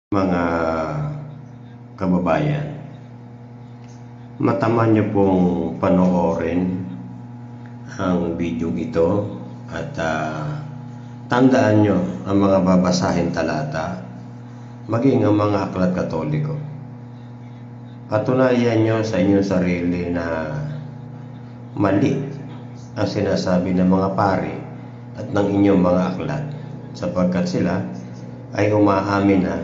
Mga kababayan, matama niyo pong panoorin ang video ito at tandaan niyo ang mga babasahin talata, maging ang mga aklat Katoliko. Patunayan niyo sa inyong sarili na mali ang sinasabi ng mga pari at ng inyong mga aklat, sapagkat sila ay umaamin na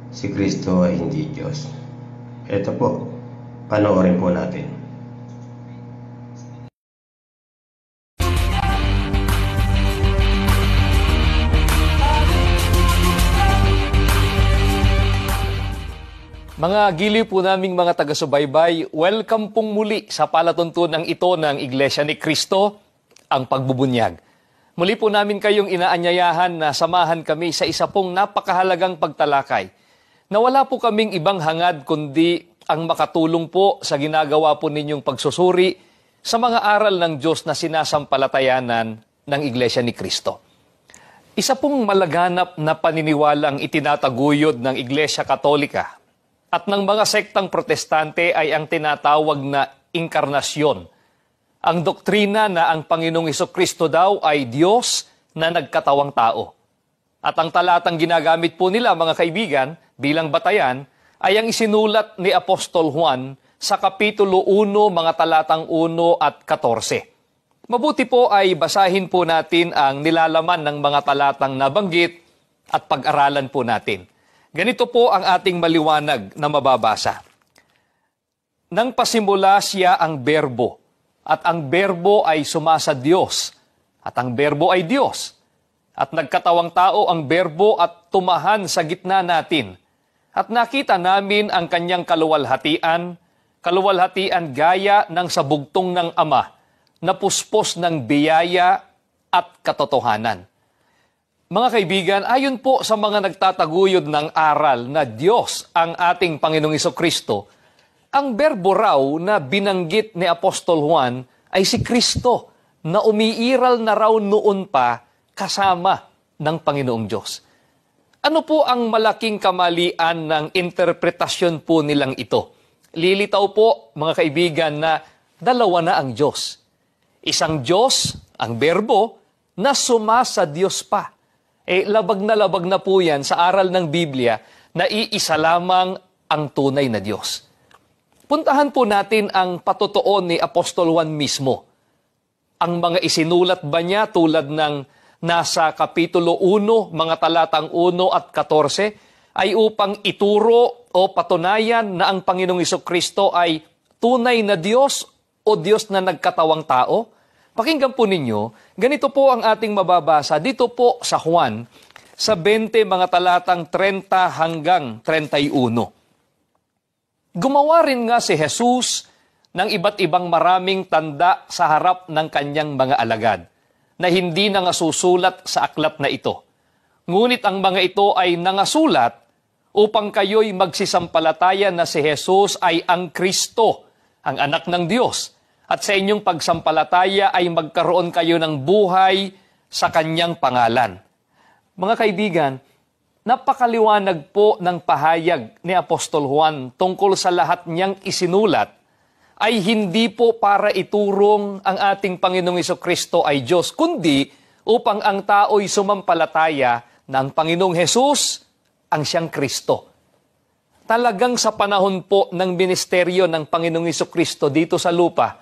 si Kristo ay hindi Diyos. Ito po, panoorin po natin. Mga giliw po naming mga taga-subaybay, welcome pong muli sa palatuntunan ito ng Iglesia ni Cristo, ang pagbubunyag. Muli po namin kayong inaanyayahan na samahan kami sa isa pong napakahalagang pagtalakay na wala po kaming ibang hangad kundi ang makatulong po sa ginagawa po ninyong pagsusuri sa mga aral ng Diyos na sinasampalatayanan ng Iglesia ni Cristo. Isa pong malaganap na paniniwalang itinataguyod ng Iglesia Katolika at ng mga sektang protestante ay ang tinatawag na inkarnasyon. Ang doktrina na ang Panginoong Hesukristo daw ay Diyos na nagkatawang tao. At ang talatang ginagamit po nila, mga kaibigan, bilang batayan, ay ang isinulat ni Apostol Juan sa Kapitulo 1, mga talatang 1 at 14. Mabuti po ay basahin po natin ang nilalaman ng mga talatang nabanggit at pag-aralan po natin. Ganito po ang ating maliwanag na mababasa. Nang pasimula siya ang berbo, at ang berbo ay sumasa Diyos, at ang berbo ay Diyos. At nagkatawang tao ang berbo at tumahan sa gitna natin. At nakita namin ang kanyang kaluwalhatian gaya ng sabugtong ng Ama, na puspos ng biyaya at katotohanan. Mga kaibigan, ayon po sa mga nagtataguyod ng aral na Diyos ang ating Panginoong Hesukristo, ang berbo raw na binanggit ni Apostol Juan ay si Kristo na umiiral na raw noon pa kasama ng Panginoong Diyos. Ano po ang malaking kamalian ng interpretasyon po nilang ito? Lilitaw po, mga kaibigan, na dalawa na ang Diyos. Isang Diyos, ang berbo, na sumasa Diyos pa. Labag na po yan sa aral ng Biblia na iisa lamang ang tunay na Diyos. Puntahan po natin ang patotoo ni Apostol Juan mismo. Ang mga isinulat ba niya tulad ng nasa Kapitulo 1, mga talatang 1 at 14, ay upang ituro o patunayan na ang Panginoong Hesukristo ay tunay na Diyos o Diyos na nagkatawang tao? Pakinggan po ninyo, ganito po ang ating mababasa dito po sa Juan, sa 20 mga talatang 30 hanggang 31. Gumawa rin nga si Jesus ng iba't ibang maraming tanda sa harap ng kanyang mga alagad, na hindi nangasusulat sa aklat na ito. Ngunit ang mga ito ay nangasulat upang kayo'y magsisampalataya na si Jesus ay ang Kristo, ang anak ng Diyos, at sa inyong pagsampalataya ay magkaroon kayo ng buhay sa kanyang pangalan. Mga kaibigan, napakaliwanag po ng pahayag ni Apostol Juan tungkol sa lahat niyang isinulat ay hindi po para iturong ang ating Panginoong Hesukristo ay Diyos, kundi upang ang tao'y sumampalataya ng Panginoong Hesus ang siyang Kristo. Talagang sa panahon po ng ministeryo ng Panginoong Hesukristo dito sa lupa,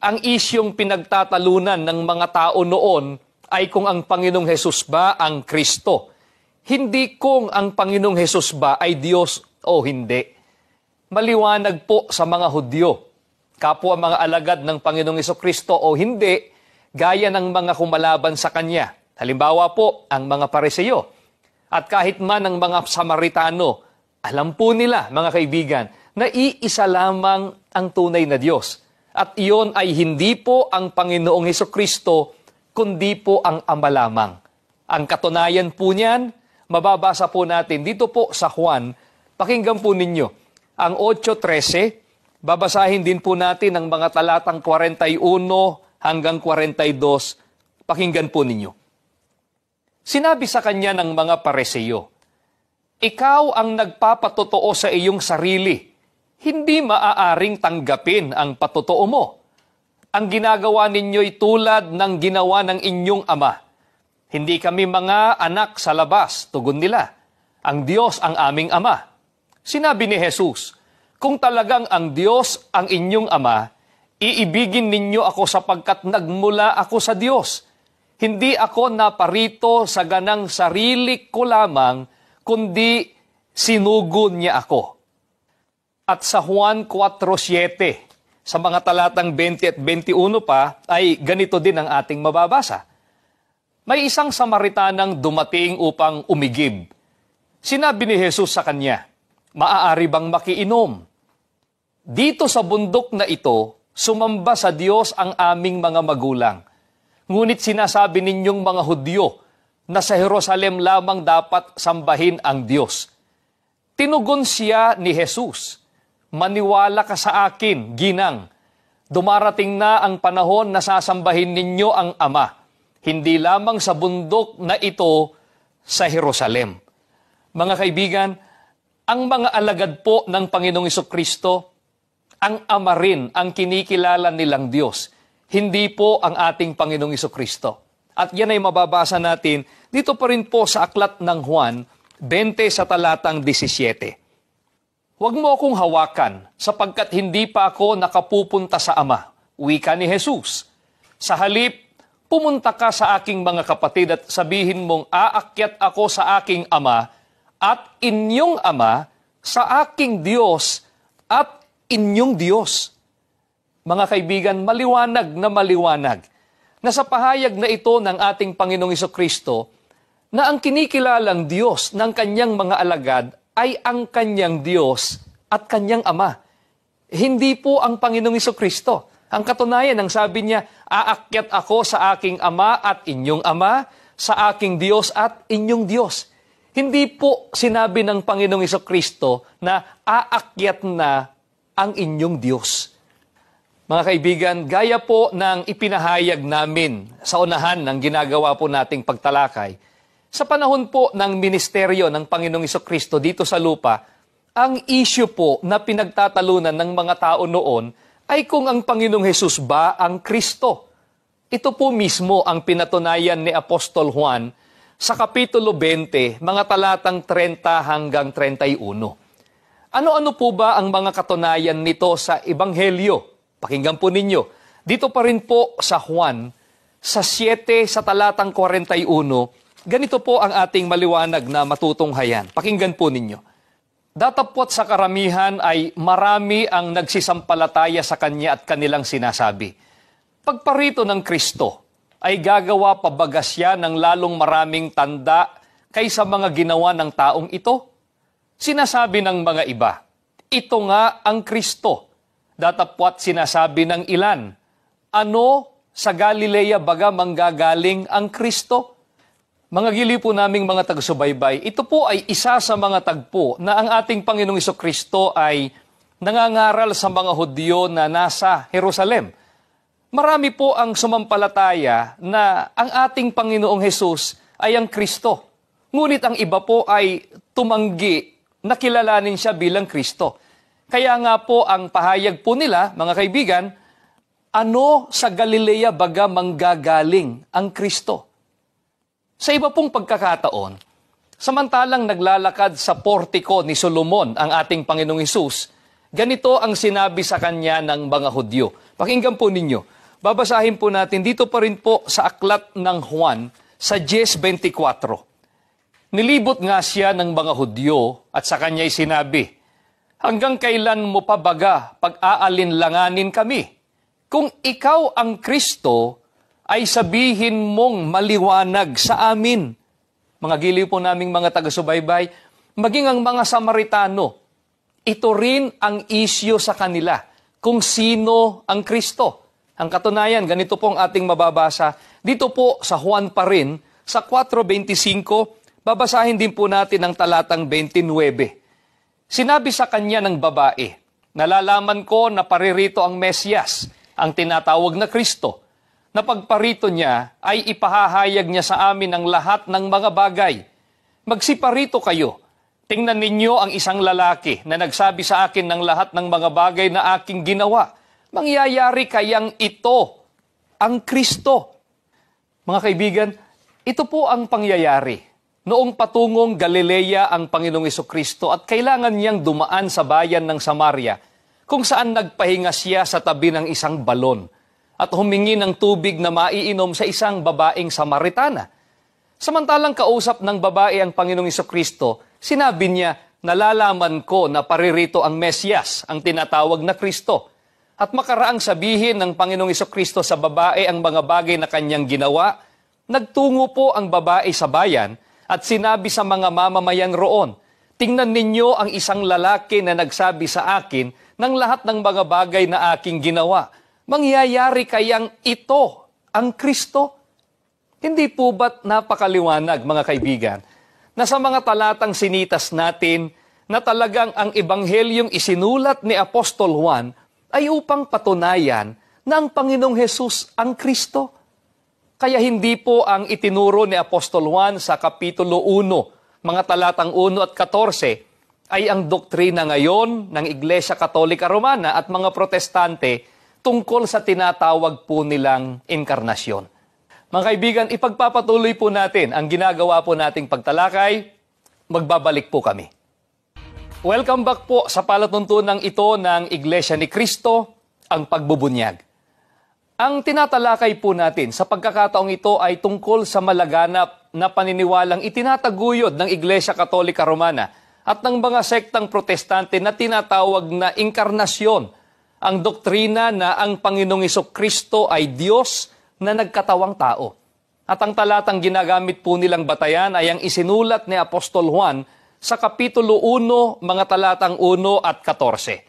ang isyong pinagtatalunan ng mga tao noon ay kung ang Panginoong Hesus ba ang Kristo. Hindi kung ang Panginoong Hesus ba ay Diyos o hindi. Maliwanag po sa mga Hudyo, kapwa mga alagad ng Panginoong Hesukristo o hindi, gaya ng mga kumalaban sa Kanya. Halimbawa po, ang mga Pariseo. At kahit man ang mga Samaritano, alam po nila, mga kaibigan, na iisa lamang ang tunay na Diyos. At iyon ay hindi po ang Panginoong Hesukristo, kundi po ang Ama lamang. Ang katunayan po niyan, mababasa po natin dito po sa Juan, pakinggan po ninyo, ang 8:13, babasahin din po natin ang mga talatang 41 hanggang 42. Pakinggan po ninyo. Sinabi sa kanya ng mga Pariseo, ikaw ang nagpapatotoo sa iyong sarili. Hindi maaaring tanggapin ang patotoo mo. Ang ginagawa ninyo'y tulad ng ginawa ng inyong ama. Hindi kami mga anak sa labas, tugon nila. Ang Diyos ang aming ama. Sinabi ni Jesus, kung talagang ang Diyos ang inyong ama, iibigin ninyo ako sapagkat nagmula ako sa Diyos. Hindi ako naparito sa ganang sarili ko lamang, kundi sinugo niya ako. At sa Juan 4:7, sa mga talatang 20 at 21 pa, ay ganito din ang ating mababasa. May isang Samaritanang dumating upang umigib. Sinabi ni Jesus sa kanya, maaari bang makiinom? Dito sa bundok na ito, sumamba sa Diyos ang aming mga magulang. Ngunit sinasabi ninyong mga Hudyo na sa Jerusalem lamang dapat sambahin ang Diyos. Tinugon siya ni Jesus, maniwala ka sa akin, ginang. Dumarating na ang panahon na sasambahin ninyo ang Ama, hindi lamang sa bundok na ito sa Jerusalem. Mga kaibigan, ang mga alagad po ng Panginoong Jesucristo, ang Ama rin ang kinikilala nilang Diyos, hindi po ang ating Panginoong Jesucristo. At yan ay mababasa natin dito pa rin po sa aklat ng Juan 20 sa talatang 17. Huwag mo akong hawakan sapagkat hindi pa ako nakapupunta sa Ama, wika ni Jesus. Sa halip, pumunta ka sa aking mga kapatid at sabihin mong aakyat ako sa aking Ama at inyong Ama, sa aking Diyos at inyong Diyos. Mga kaibigan, maliwanag na sa pahayag na ito ng ating Panginoong Jesucristo na ang kinikilalang Diyos ng kanyang mga alagad ay ang kanyang Diyos at kanyang Ama. Hindi po ang Panginoong Jesucristo. Ang katunayan, ang sabi niya, aakyat ako sa aking Ama at inyong Ama, sa aking Diyos at inyong Diyos. Hindi po sinabi ng Panginoong Jesucristo na aakyat na ang inyong Diyos. Mga kaibigan, gaya po ng ipinahayag namin sa unahan ng ginagawa po nating pagtalakay, sa panahon po ng ministeryo ng Panginoong Jesucristo dito sa lupa, ang issue po na pinagtatalunan ng mga tao noon ay kung ang Panginoong Jesus ba ang Kristo. Ito po mismo ang pinatunayan ni Apostol Juan sa Kapitulo 20, mga talatang 30 hanggang 31. Ano-ano po ba ang mga katunayan nito sa Ebanghelyo? Pakinggan po ninyo. Dito pa rin po sa Juan, sa 7 sa talatang 41, ganito po ang ating maliwanag na matutunghayan. Pakinggan po ninyo. Datapwat sa karamihan ay marami ang nagsisampalataya sa Kanya at kanilang sinasabi, pagparito ng Kristo ay gagawa pabagas siya ng lalong maraming tanda kaysa mga ginawa ng taong ito. Sinasabi ng mga iba, ito nga ang Kristo. Datapwat sinasabi ng ilan, ano sa Galilea baga manggagaling ang Kristo? Mga gili po naming mga taga-subaybay, ito po ay isa sa mga tagpo na ang ating Panginoong Jesucristo ay nangangaral sa mga Hudyo na nasa Jerusalem. Marami po ang sumampalataya na ang ating Panginoong Jesus ay ang Kristo. Ngunit ang iba po ay tumanggi na kilalanin siya bilang Kristo. Kaya nga po ang pahayag po nila, mga kaibigan, ano sa Galilea baga manggagaling ang Kristo? Sa iba pong pagkakataon, samantalang naglalakad sa portiko ni Solomon ang ating Panginoong Hesus, ganito ang sinabi sa kanya ng mga Hudyo. Pakinggan po ninyo. Babasahin po natin dito pa rin po sa aklat ng Juan sa 10:24. Nilibot nga siya ng mga Hudyo at sa kanya'y sinabi, hanggang kailan mo pa baga pag-aalinlanganin kami? Kung ikaw ang Kristo, ay sabihin mong maliwanag sa amin. Mga giliw po naming mga taga-subaybay, maging ang mga Samaritano, ito rin ang isyo sa kanila, kung sino ang Kristo. Ang katunayan, ganito po ang ating mababasa, dito po sa Juan pa rin, sa 4:25, babasahin din po natin ang talatang 29. Sinabi sa kanya ng babae, nalalaman ko na paririto ang Mesyas, ang tinatawag na Kristo, na pagparito niya ay ipahahayag niya sa amin ang lahat ng mga bagay. Magsiparito kayo, Tingnan ninyo ang isang lalaki na nagsabi sa akin ng lahat ng mga bagay na aking ginawa. Mangyayari kayang ito ang Kristo. Mga kaibigan, ito po ang pangyayari. Noong patungong Galilea ang Panginoong Jesucristo at kailangan niyang dumaan sa bayan ng Samaria, kung saan nagpahinga siya sa tabi ng isang balon at humingi ng tubig na maiinom sa isang babaeng Samaritana. Samantalang kausap ng babae ang Panginoong Jesucristo, sinabi niya, nalalaman ko na paririto ang Mesyas, ang tinatawag na Kristo. At makaraang sabihin ng Panginoong Jesucristo sa babae ang mga bagay na kanyang ginawa, nagtungo po ang babae sa bayan at sinabi sa mga mamamayan roon, tingnan ninyo ang isang lalaki na nagsabi sa akin ng lahat ng mga bagay na aking ginawa. Mangyayari kayang ito ang Kristo? Hindi po ba't napakaliwanag, mga kaibigan, na sa mga talatang sinitas natin na talagang ang ebanghelyong isinulat ni Apostol Juan ay upang patunayan na ang Panginoong Hesus ang Kristo? Kaya hindi po ang itinuro ni Apostol Juan sa Kapitulo 1, mga talatang 1 at 14, ay ang doktrina ngayon ng Iglesia Katolika Romana at mga Protestante tungkol sa tinatawag po nilang inkarnasyon. Mga kaibigan, ipagpapatuloy po natin ang ginagawa po nating pagtalakay. Magbabalik po kami. Welcome back po sa palatuntunang ito ng Iglesia ni Cristo, ang pagbubunyag. Ang tinatalakay po natin sa pagkakataong ito ay tungkol sa malaganap na paniniwalang itinataguyod ng Iglesia Katolika Romana at ng mga sektang protestante na tinatawag na inkarnasyon, ang doktrina na ang Panginoong Jesucristo ay Diyos na nagkatawang tao. At ang talatang ginagamit po nilang batayan ay ang isinulat ni Apostol Juan sa Kapitulo 1, mga talatang 1 at 14.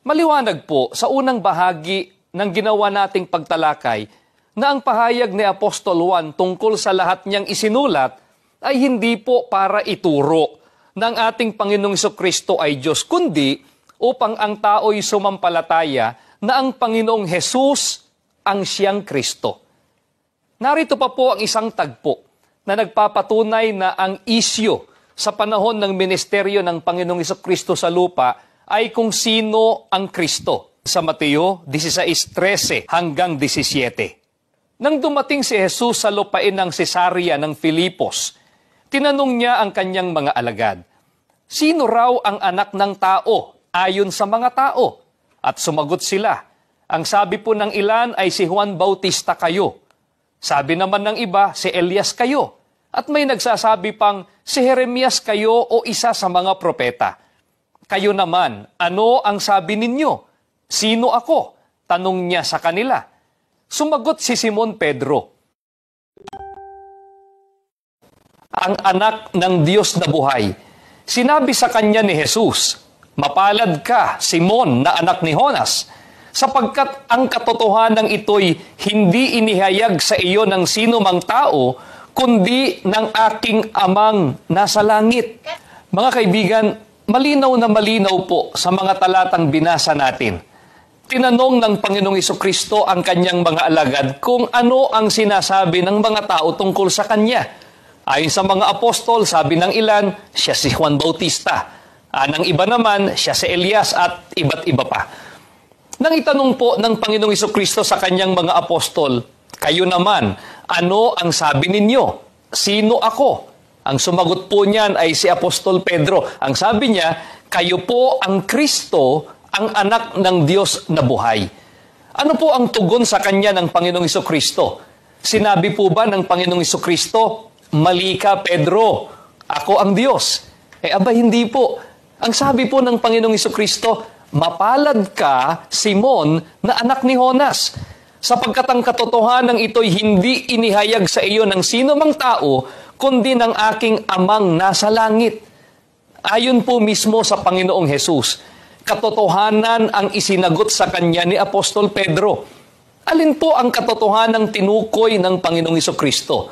Maliwanag po sa unang bahagi ng ginawa nating pagtalakay na ang pahayag ni Apostol Juan tungkol sa lahat niyang isinulat ay hindi po para ituro ng ating Panginoong Jesucristo ay Diyos, kundi upang ang tao'y sumampalataya na ang Panginoong Hesus ang siyang Kristo. Narito pa po ang isang tagpo na nagpapatunay na ang isyu sa panahon ng ministeryo ng Panginoong Jesucristo sa lupa ay kung sino ang Kristo. Sa Mateo 16:13 hanggang 17. Nang dumating si Jesus sa lupain ng Cesarea ng Filipos, tinanong niya ang kanyang mga alagad, sino raw ang anak ng tao ayon sa mga tao? At sumagot sila, ang sabi po ng ilan ay si Juan Bautista kayo. Sabi naman ng iba, si Elias kayo. At may nagsasabi pang, si Jeremias kayo o isa sa mga propeta. Kayo naman, ano ang sabi ninyo? Sino ako? Tanong niya sa kanila. Sumagot si Simon Pedro, ang anak ng Diyos na buhay. Sinabi sa kanya ni Jesus, mapalad ka, Simon, na anak ni Jonas, sapagkat ang katotohanan ito'y hindi inihayag sa iyo ng sino mang tao, kundi ng aking amang nasa langit. Mga kaibigan, malinaw na malinaw po sa mga talatang binasa natin. Tinanong ng Panginoong Jesucristo ang kanyang mga alagad kung ano ang sinasabi ng mga tao tungkol sa kanya. Ayon sa mga apostol, sabi ng ilan, siya si Juan Bautista. Ng iba naman, siya si Elias at iba't iba pa. Nang itanong po ng Panginoong Jesucristo sa kanyang mga apostol, kayo naman, ano ang sabi ninyo? Sino ako? Ang sumagot po niyan ay si Apostol Pedro. Ang sabi niya, kayo po ang Kristo, ang anak ng Diyos na buhay. Ano po ang tugon sa kanya ng Panginoong Jesucristo? Sinabi po ba ng Panginoong Jesucristo, mali ka Pedro, ako ang Diyos? Aba hindi po. Ang sabi po ng Panginoong Jesucristo, mapalad ka, Simon, na anak ni Jonas, sapagkat ang katotohanan ito'y hindi inihayag sa iyo ng sino mang tao, kundi ng aking amang nasa langit. Ayon po mismo sa Panginoong Hesus, katotohanan ang isinagot sa kanya ni Apostol Pedro. Alin po ang katotohanan tinukoy ng Panginoong Jesucristo?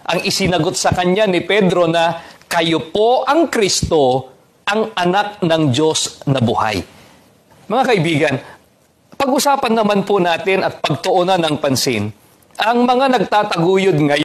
Ang isinagot sa kanya ni Pedro na, kayo po ang Kristo, ang anak ng Diyos na buhay. Mga kaibigan, pag-usapan naman po natin at pagtuunan ng pansin, ang mga nagtataguyod ngayon